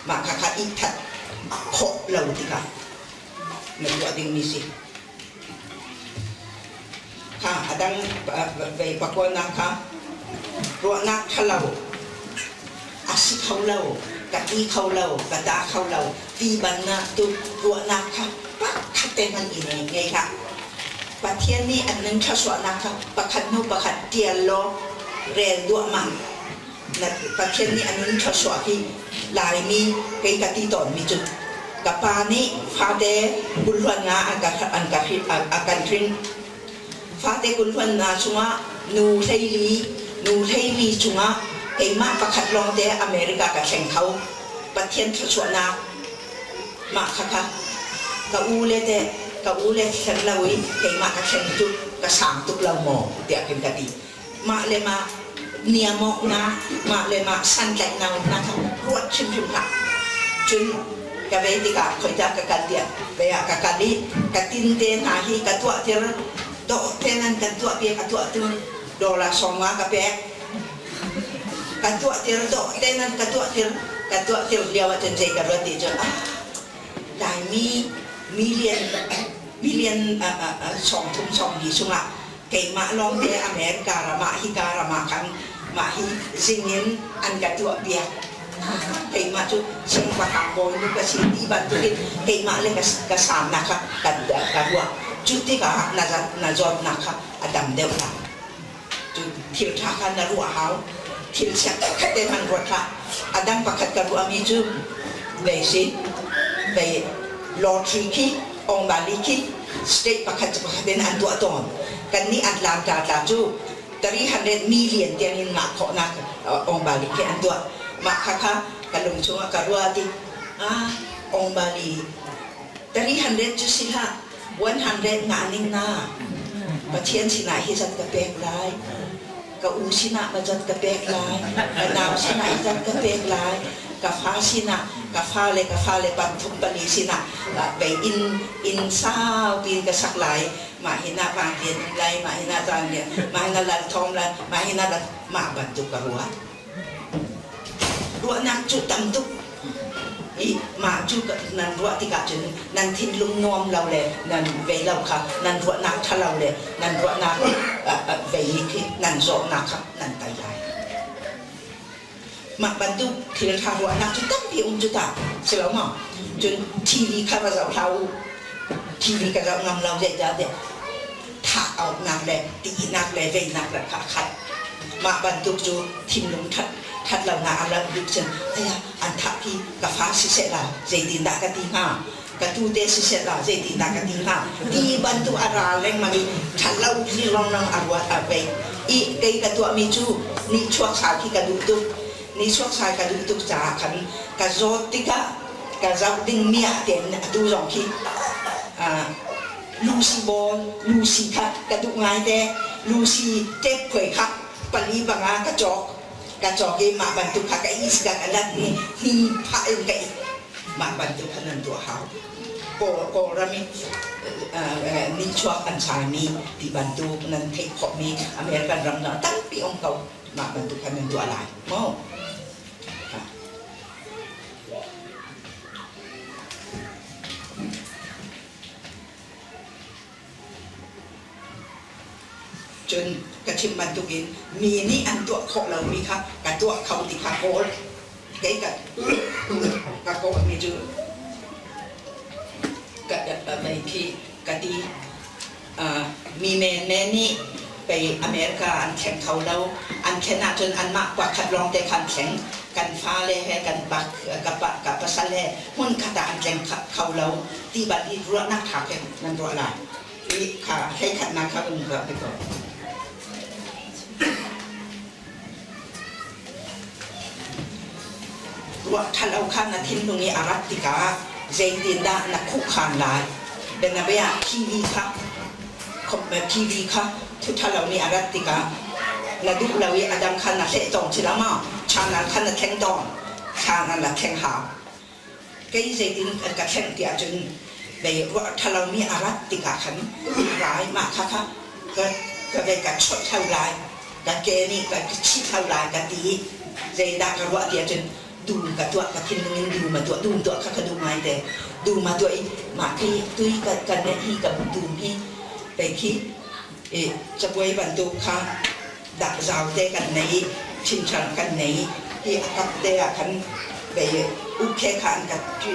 makakaitat ko law tika nagwading misi ka adang bay pakona ka ruana khalaw asik khawlaw kati khawlaw kada khawlaw tiban na tu ruana ka pateman ini ngai ka pathian ni an nang khaswa na ka pakhat no pakhat tialo rel do ma na pathian ni an nang khaswa ki lai mi kai kati ton mi chu kapani fade kulwan nga akan trin fade kulwan na chunga nu thaili chunga kai ma pakhat long te America ka thleng khau pathian khaswa na ma khaka ka ule thleng lawi kai ma ka thleng tu ka sang tu law mo te akin kati ma le ma niamo na ma le ma san lai na na ka ruat chim ka chun ka ve ti ka khoi ta ka kan dia be ka kali ka tin te na hi ka tua ter do tenan ka tua pe ka tua tu dola songa ka pe ka tua ter do tenan ka tua ter dia wa chen je ka ro ti jo dai million song thum song di sunga kai ma long te America ra ma hi ka ra ma kan ma hi singin an ka tua pia kai ma chu sing pa ta bo nu ka si ti ban tu kai ma le ka sam na ka wa chu ti ka na jot na ka adam de la tu thil tha ka na ru hau thil sa ka te man ro tha adam pakhat ka ru ami chu ve si ve lottery ki ong bali ki state pakhat den an tu aton kan ni Atlanta ta chu 300 million tiangin ma kho na ong bali ki an tu ma khaka kalung chunga karwati ong bali 300 chu sila 100 nganing na pathian sina hi zat ka pek lai ka u sina ma zat ka pek lai ka naw sina hi zat ka pek lai ka fa sina ka fa le pan thum pani sina be in sao pin ka sak lai ma hina bang tin lai ma hina tan dia ma hina lan thom la ma hina la ma ban tu karwa ruộng nặng chút tầm tục mà chú nan ruộng thì cả chuyện nan thìn lung nom lâu lệ nan về lâu khá nan ruộng nặng thà lâu lệ nan ruộng nặng về khi nan rộ nặng khá nan tay lại mà ban tu thì thà ruộng nặng chút tầm thì chú ta sẽ lâu mà chuyện TV khá là giàu lâu TV cả giàu ngầm lâu dậy ra để thả ảo nặng lệ tí nặng lệ về nặng là khá khá mà ban tu chú thìn lung thật thật là ngã là được chân hay là anh tháp thì cả phá sẽ là dây tin đã cái tiếng ha cả tu tê sẽ là dây tin đã cái tiếng ha đi ban tu ara lên mà đi thật lâu đi long long ara về ý cái tu ami chu ni chuak sa khi ni chuak sa cái đủ tu trả khẩn cả gió tika cả gió đinh mía tiền tu dòng khi Lucy ball Lucy khát cả đủ ngay thế Lucy tép quẩy khát bali bằng cái chó ka choge ma bantu ka kai isga alat ni hi pha en kai ma bantu khanan tu hau ko rami ni chwa an chai mi ti bantu nan thei kho mi American ram na tan pi ong kau ma bantu khanan tu alai mo chun ka chim ban tu gin mi ni an tu kho lo mi kha ka tu khau ti kha ko cái ka ko mi chu ka da mai khi ka ti mi me ne niไปอเมริกาอันแข่งเขาแล้วอันแค่นาจนอันมากกว่าขัดลองแต่คันแข่งกันฟ้าเลยให้กันปักกับภาษาเลยหุ่นขดาอันแข่งเขาแล้วที่บัดนี้รัวนักถาแข่งนั่นรัวอะไรนี่ค่ะให้ขัดนาครับเป็นแบบไปก่อนว่าท่านเอาข้างนาทินตรงนี้อารัติกาเจดินดานักคุกคานลายเป็นอะไรอ่ะทีวีครับคอมทีวีครับทุกท่านเรานี่อารัติกาและดูเราอีอาดัมขันนาเสจงชิลามาชานันขันนาแทงดอนชานันละแทงหาก็ยิ่งเจดินกับแทงเดียจนไปว่าท่านเรานี่อารัติกาขันร้ายมากค่ะก็ไปกัดชดเท่าไรกัดเกนี่กัดชี้เท่าไรกัดตีเจดากันว่าเดียจน ดูกับตัวกับคินนึงดูมาตัวข้าก็ดูไม่แต่ดูมาตัวอีมาที่ตุยกันเนี่ยที่กับดูพี่ไปคิดจะไปบรรทุกข้าดักราวเตกันไหนชิมชันกันไหนที่กับเตะกันไปอุกแค่ขันกับที่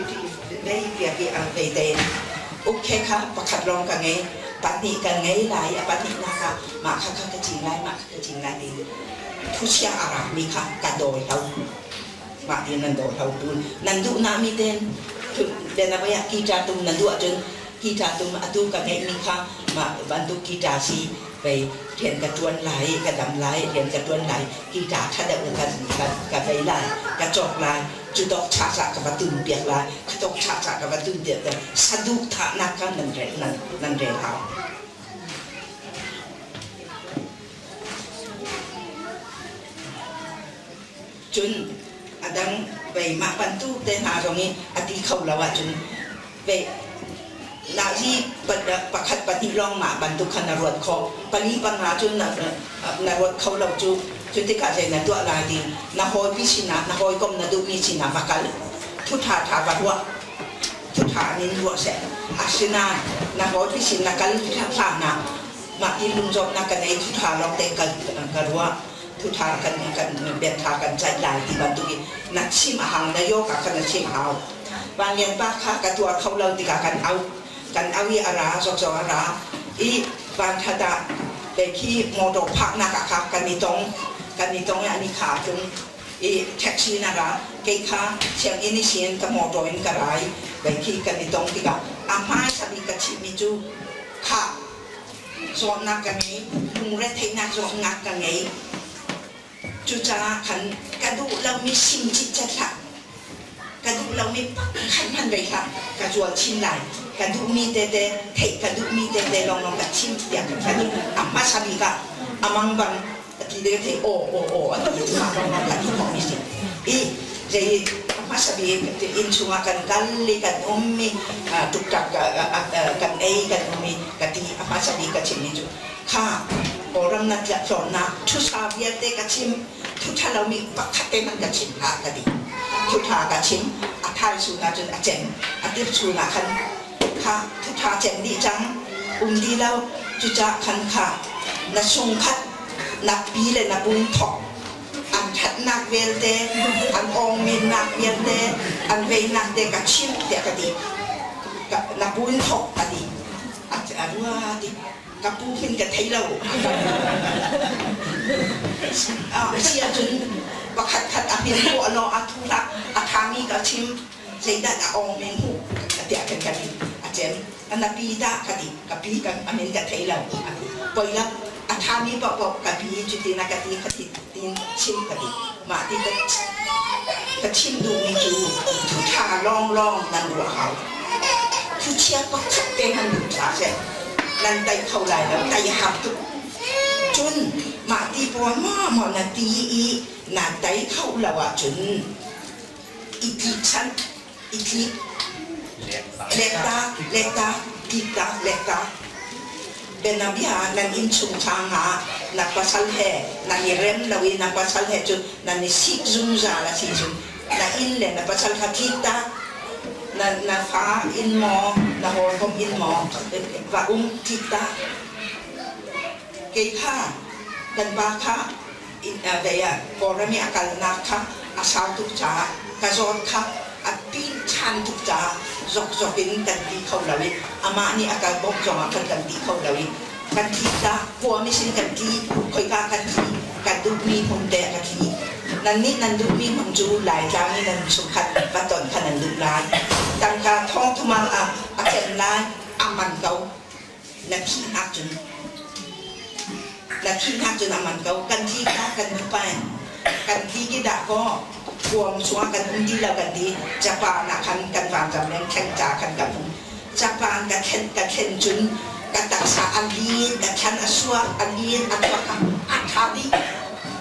ได้เกี่ยวกับไปเตะอุกแค่ข้าประคับร้องกันไงปฏิกันไงหลายปฏินะคะมาข้ากระจิงไรมาข้ากระจิงไรดีทุเชียอารามีข้ากระโดดเขามาที่นันโดดเขาดูนันดูนามีเดนdan apa ya kita tu nandu ajun kita tu atu ka ngai mi kha ma bantu kita si bai thian ka tuan lai ka dam lai thian ka tuan lai kita tha da ka bai lai ka chok lai chu dok cha cha ka batun piak lai ka tok cha cha ka batun piak da saduk tha na ka nan re ha chun adang về mạng bản tu tên hà rồi nghe ati khâu là vậy chúng về là gì bậc hạt bậc long mà bản tu khăn là ruột khó bản lý bản hà chúng là ruột khâu lâu chú chúng ta cả là tu là gì là hồi bí xin là hồi công là tu bí xin là và cái thu thả và ruột thu thả nên ruột sẽ asina là hồi bí xin là cái thu thả nào mà đi lung rộng là cái này thu thả lòng tên cái ruộtทุทากันเบียดทากันใจหลายที่บรรทุกนักชิมอาหารนายกกันนักชิมเอาบางอย่างป้าข้ากับตัวเขาเราติกันเอาอีอาราจอกอาราอีบางทัดาเด็กที่โมโดพักนักข้ากันนี่ตรงอันนี้ขาจงอีแท็กซี่นะคะเกี่ยข้าเชียงอินิเชียนกับโมโดอินกระไรเด็กที่กันนี่ตรงติกันอาม่าสามีกับชิมิจูข้าโซนนักกันนี้ลุงเรทนักโซนนักกันนี้จุจ้าขันกระดูเราไม่ชิมจิตจัดละกระดูเราไม่ขันมันเลยค่ะกระจวดชิมไหลกระดูมีเตเตเทกระดูมีเตเตลองกับชิมอย่างกระดูอามาชาบีกะอามังบังที่เด็กเทโออันนี้มาลองกับที่ของมิสิอีเจอามาชาบีอินชัวกันกันเลยกันมีตุกตักกันกันมีกันที่อามาชาบีกันชิมนี่จุค่ะorang nak jona tusa biar te kacim tusaเรามีปักขัดเต็มันกacimหากดีทุทากacimอาทายสุนาจนอาเจงอาทิตย์สุนาคันค่ะทุทาเจงดีจังดีแล้วจุจะคันค่ะนักชงคัดนักปีเลยนักบุญทองอันทัดนักเวลเตอันองมีนักเวลเตอันเวนักเตkacimเตกดีนักบุญทองกดีอาจจะว่าดีกับผู้เป็นกับไทยเราเสียจนประคัดอภิรักษ์เราอาทุระอาทามีกับชิมใจได้อองเมนูเดียกันกันอาเจนอันนั้นปีด้าคดีกับปีกับอเมริกาไทยเราปล่อยแล้วอาทามีบอกกับปีจุดที่นักตีคดีตีชิมคดีมาที่ก็ชิมดูมีจูทุกทาลองนั่นหัวเขาทุกเชียร์ประคัดเป็นหันหนึ่งสาเสนั่นได้เข้าไรแล้วได้หับทุกจนมาตีปอนหมอนาตีอีนาได้เข้าแล้วจนอีกทีชั้นอีกทีเล็กตากีตาเล็กตาเป็นนักวิหารนันอินชุมชางหานักภาษาแห่นันอิเรมเราอินนักภาษาแห่จนนันอิสิจุนจาละสิจุนนันอินเลยนักภาษาแห่กีตาna fa in mo na hon kom in mo và kita ke kha dan ba kha in ve ya korami akal na kha asal tu cha ka zon kha apin chan tu cha zok in kan ti khau lawi ama ni akal bok jong kan ti khau lawi kan kita ko mi sin kan ti khoi ka kan ti kan du mi hom de kan tiนั่นนี่นั่นดูมีความจูหลายจางนี่นั่นสุขัดปะตอนขนาดดูลายตังการท้องทุมาอาเจนลายอามันเกาและขี้หักจนอามันเกากันที่ข้ากันไปกันที่กิดาก็รวมชัวกันที่เรากันดีจะปาหนักขันกันวางจำเล่นแข่งจ่าขันกับจะปานกันเข็นจุนกันตักษาอันดีกันชันอชัวอันดีอันตัวกันอันทาดี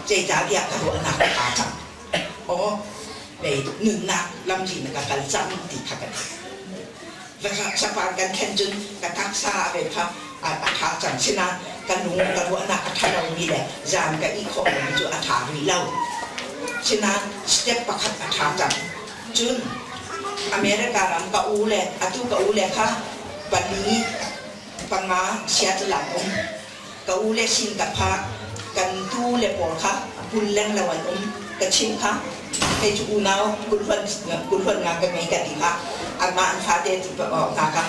เจจ่าเดียกับหัวหนักอาจังโอ้ไปหนึ่งนักลำจีนกับกันจำติดกันแล้วก็สะพานกันแข่งจนกับทักษะไปพับอาถาจังชนะกันหนุ่มกับหัวหนักอาถาเรามีแหละจานกับอีกคนมันจะอาถาวิเล่า ฉะนั้นสเต็ปประคับประทาจังจุนอเมริกาลำกะอูเล่อาตุกะอูเล่ค่ะวันนี้ปังมาเชียร์หลังกะอูเล่ชินกับพักกันตูเล่ปอลค่ะปุลเล่งละวันกะชินค่ะไอจูนาวกุลฟันงานกันไม่กันดีค่ะอันมาอันฟาเดติปออกนะคะ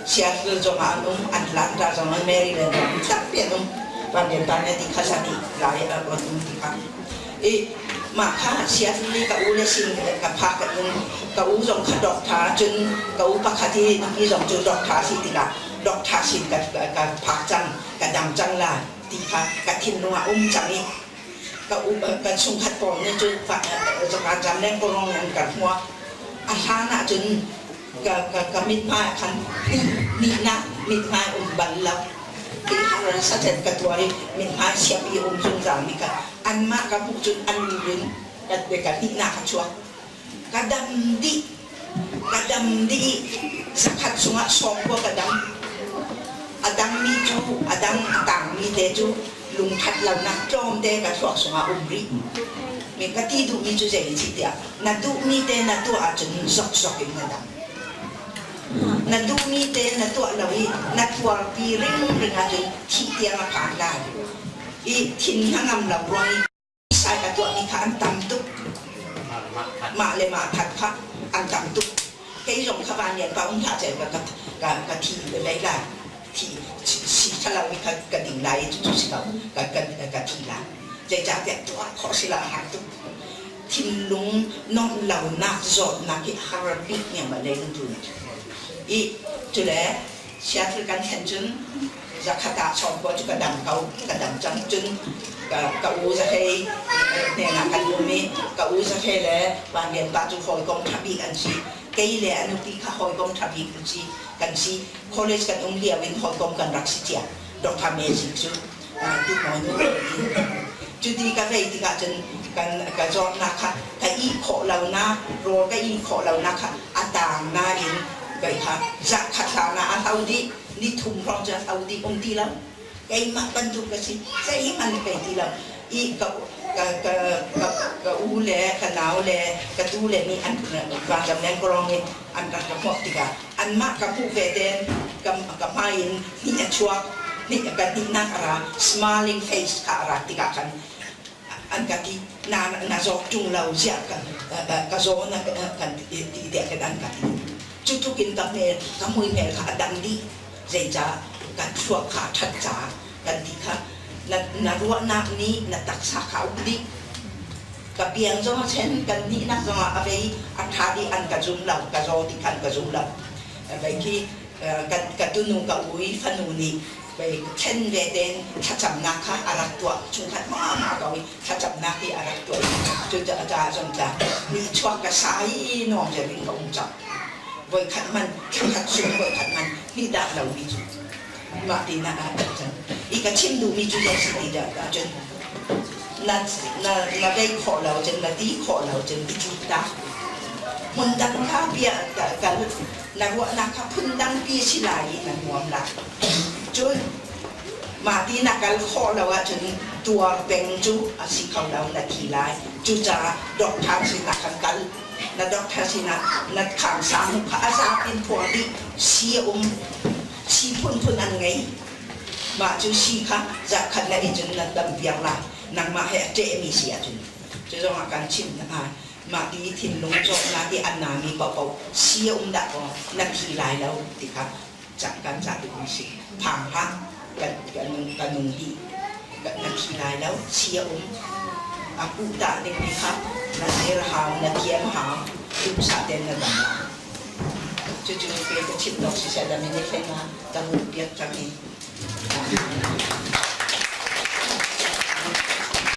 เชียร์จงมาอันหลังจากจงมาเมริแลนด์ตักเปลี่ยนวันเดียวกันเนี่ยที่ข้าศึกหลายวันที่ค่ะมาค่ะเชียร์นี่กะอูเลชินกับพักกันกะอูจงขดอกท้าจนกะอูปักที่นี่จงจุดดอกท้าสิติกะดอกท้าชินกับพักจังกับดำจังลาตีค่ะกับทิมนัวจังนี่กะอูกับชงขัดปองเนี่ยจนฝักจงการจำแรงกรองยันกับหัวอาหารน่ะจนกับมิดพายคันนี่นะมิดพายบันแล้วที่ฮาร์สัจจ์กับตัวนี้มิดพายเสียบีจงจังนี่ค่ะอันมากกับพวกจุดอันยืนกับเด็กกับนี่นะขัดชัวกระดำดีสักขัดสุงะสองพวกกระดำอดังมีจูอดังต่างมีเตจูลุงขัดเหล่านักโจมเตกับสวกสุงะริมีกติดูมีจูเจริญสิเดียนัดดูมีเตนัดตัวอาจจะสกอย่างนั้นนัดดูมีเตนัดตัวเราอีนัดตัวปีเร่งอาจจะที่เตียงผ่านได้อีทิ้งทั้งงำเราไว้ใส่กับตัวนี้ค่ะอันต่ำตุกมาเลยมาถัดพักอันต่ำตุกแค่ยงขบานเนี่ยป้าอุ้งถ่ายใจกับทีเลยได้ที่ถ้าเรามีกระดิ่งไหลจุดๆสิเรากับทีละใจจ่าแต่ตัวขอสิละหาตุกทิมลุงน้องเหล่านักจอดนักที่ฮาร์บิกเนี่ยมาเลยจุดอีจุดแล้วเชียร์กันแข่งจนจะขัดชอบก็จะกระดังเขากระดังจังจนกับอูจะให้เนี่ยนะกันอูมีกับอูจะให้แล้วบางอย่างบางจุดคอยกองทัพอีกันสิเกี่ยเลยอนุติข้าคอยกองทัพอีกันสิกันสิคอลเลจกันองเดียวินคอยกองกันรักสิเจียดอกทำเมจิกจุดที่มอนูจุดที่กันไปที่กันจนกันจอดนะคะกันอีขอเรานะรอกันอีขอเรานะคะอาตามนาอินไปค่ะจะขัดสานะอาเท่าดีนี่ทุ่มพร้อมจะเอาดีที่แล้วไอ้มาบรรทุกกระสิใช่มันไปที่แล้วอีกับอูเล่กับหนาวเล่กับตูเล่มีอันวางจำแนกกรองนี่อันรักกับพวกติกาอันมากกับผู้เวเดนกับมาอินนี่อันชัวนี่กับนี่นักอะไร smiling face กับอะไรติกากันอันกับที่นาจอกจุงเราเสียกันกับโซนกันที่เดียกันอันกับจุดกินกับเมย์กับมวยเมย์กับดังดีใจจ้ากันชั่วขาทัดจ้ากันดีค่ะนักว่านักนี้นักตักษาเขาดีกับเบียงจ้าเช่นกันนี่นักจ้าอะไรอัฐาดีอันกระจุมเรากระโจดีกันกระจุมเราไปที่กันตุนุกับอุ้ยฟันุนีไปเช่นเวเดนถ้าจำนักค่ะอารักตัวชุนทัดมากกับอุ้ยถ้าจำนักที่อารักตัวจนจะอาจารย์จนจะมีช่วงกระสายน้องจะวิ่งกับองจับไว้ขัดมันขัดซุ่มไว้ขัดมันนี่ด่าเรามีจุดมาดีนะอาจารย์อีกชิมดูมีจุดยังสิดีด่าอาจารย์นั่นได้ขอเราจนนั่นดีขอเราจนมีจุดด่ามันดังข้าเบียกันนักว่านักข้าพึ่งดังปีชิลายนักหัวมละจนมาดีนักการขอเราจนตัวเป็นจุอาศิเขาเรานาทีลายจุจ่าดอกทางสินักกันนัดดอกทาสินะนัดขางสามพระอาจารย์เป็นพวกที่เสียชีพ้นอันไงมาจูชีค่ะจะขัดในจนนัดดำเบียงละนังมาให้เจมีเสียจนจะต้องอาการชิมนะคะมาดีทิมลงจงนาที่อันนามีเบาเสียดักนาทีลายแล้วติค่ะจากการจัดดูสิผ่านพักกันนุ่งดีนาทีลายแล้วเสียaku tak ada pihak nak dirham nak kiam ham itu sahaja nak bangga. Cucu kita cinta sisa dan ini kena tamu biar kami.